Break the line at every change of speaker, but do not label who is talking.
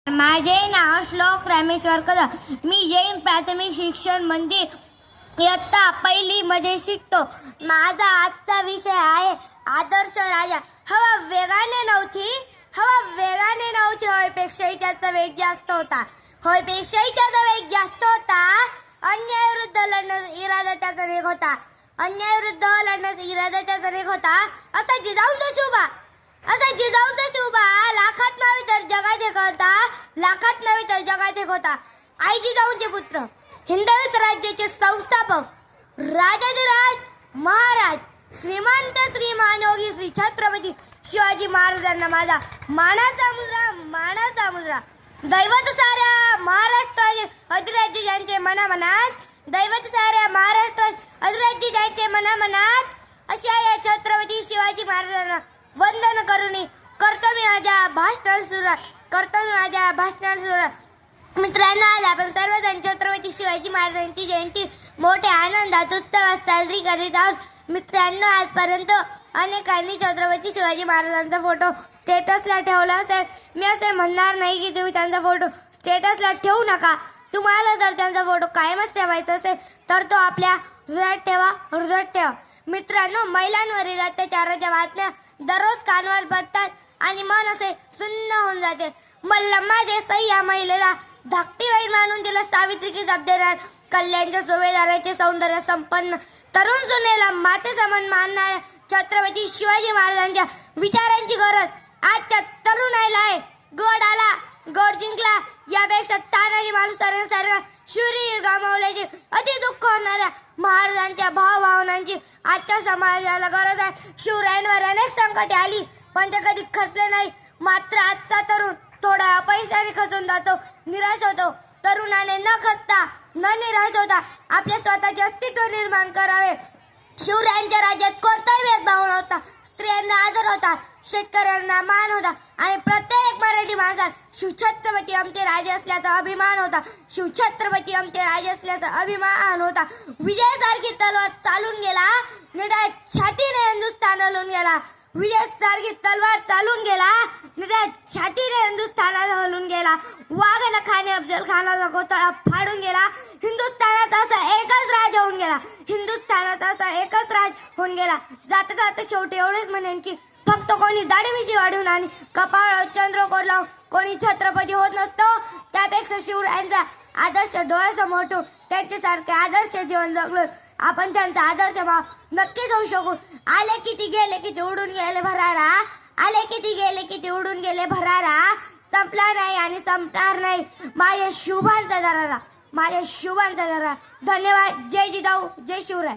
माझे नाव श्लोक रामेश्वर कदम. मी जैन प्राथमिक शिक्षण मंदिर इयत्ता पहिली मध्ये शिकतो. माझा आजचा विषय आहे आदर्श राजा. हवा वेगाने नव्हती होयपेक्षाही त्याचा वेग जास्त होता. अन्यायाविरुद्ध लढण्याचा इरादा त्याचा वेग होता. असा जिजाऊचा शुभा लाखात नव्हे तर जगात एक होता. आई जिजाऊंचे पुत्र, हिंदवी राज्याचे संस्थापक, राजाधिराज महाराज श्रीमंत श्रीमान योगी श्री छत्रपती शिवाजी महाराजांना माझा मानाचा मुजरा. दैवत साऱ्या महाराष्ट्राचे अधिराज्य ज्यांचे मनामनात अशा या छत्रपती शिवाजी महाराजांना वंदन करून करतो मी माझ्या भाषणाला सुरुवात. मित्रांनो, आज आपण सर्वजण छत्रपती शिवाजी महाराजांची जयंती मोठ्या आनंदात उत्सवात साजरी करीत आहोत. मित्रांनो, आजपर्यंत अनेकांनी छत्रपती शिवाजी महाराजांचा फोटो स्टेटसला ठेवला असेल. मी असे म्हणणार नाही की तुम्ही त्यांचा फोटो स्टेटसला ठेवू नका. तुम्हाला जर त्यांचा फोटो कायमच ठेवायचा असेल तर तो आपल्या हृदयात ठेवा. मित्रांनो, महिलांवरील अत्याचाराच्या बातम्या दररोज कानावर पडतात आणि मन असे सुन्न होऊन जाते. मल्लम्मा देसाई या महिलेला धाकटी बहीण मानून तिला सावित्री किताब देणार, कल्याणच्या सुभेदाराचे सौंदर्य संपन्न तरुण सुनेला माते समान मानणाऱ्या छत्रपती शिवाजी महाराजांच्या विचारांची गरज आज त्या तरुणाईला आहे. गड जिंकला यापेक्षा तानाजी मालुसरे शूरवीर गमावल्याचे अति दुःख होणाऱ्या महाराजांच्या भावभावनांची आजच्या समाजाला गरज आहे. शिवरायांवर अनेक संकटे आली पण ते कधी खचले नाही. मात्र आजचा तरुण थोडा अपयशाने खचून जातो, निराश होतो. तरुणाने न खचता न निराश होता आपले स्वतःचे अस्तित्व निर्माण करावे. शिवरायांच्या राज्यात कोणताही भेदभाव नव्हता. स्त्रियांना आदर होता, शेतकऱ्यांना मान होता आणि प्रत्येक मराठी माणसाला शिवछत्रपती आमचे राजे असल्याचा अभिमान होता. विजयासारखी तलवार चालून गेला, निढळ छातीने हिंदुस्थान हलून गेला. वाघ खाने अफजल खानाचा कोथळा फाडून गेला. हिंदुस्थानात असा एकच राज होऊन गेला. जाता शेवटी एवढेच म्हणेन की फक्त कोणी दाढी-मिशी वाढवून आणि कपाळावर चंद्रकोर लावून कोणी छत्रपती होत नसतो. त्यापेक्षा शिवरायांचा आदर्श डोळ्यासमोर ठेवून त्यांच्यासारखे आदर्श जीवन जगलो आपण त्यांचा आदर्श भाव नक्कीच होऊ शकू. आले किती गेले किती उडून गेले भरारा. संपला नाही आणि संपणार नाही माझ्या शुभांचा दरारा. धन्यवाद. जय जिजाऊ, जय शिवराय.